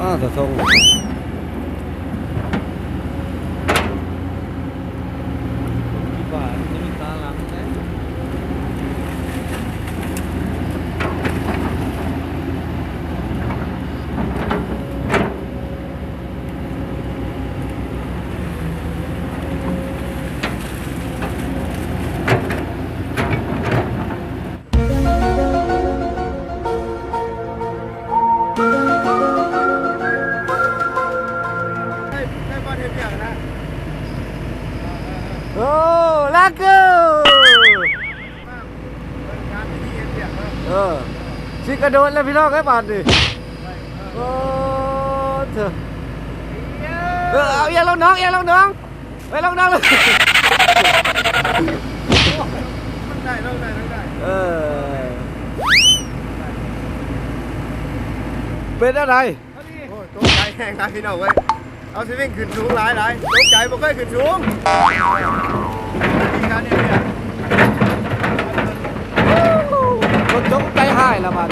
อ้าวตัวทรงป่าจะมีตาหลังไหมโอ้ลักเกอร์ชิกระโดดแล้วพี่น้องไอ้บาทดิโอ้เถอะเอาอย่าลงน้องอย่าลงน้องไปลงน้องเลยเป็นอะไรโอ้ตกใจแห้งนะพี่น้องเว้ยเอาสวิงขึ้นสูงหลายตกใจบ่เคยขึ้นสูงมีการเนี่ยคนจงใจหายละบาท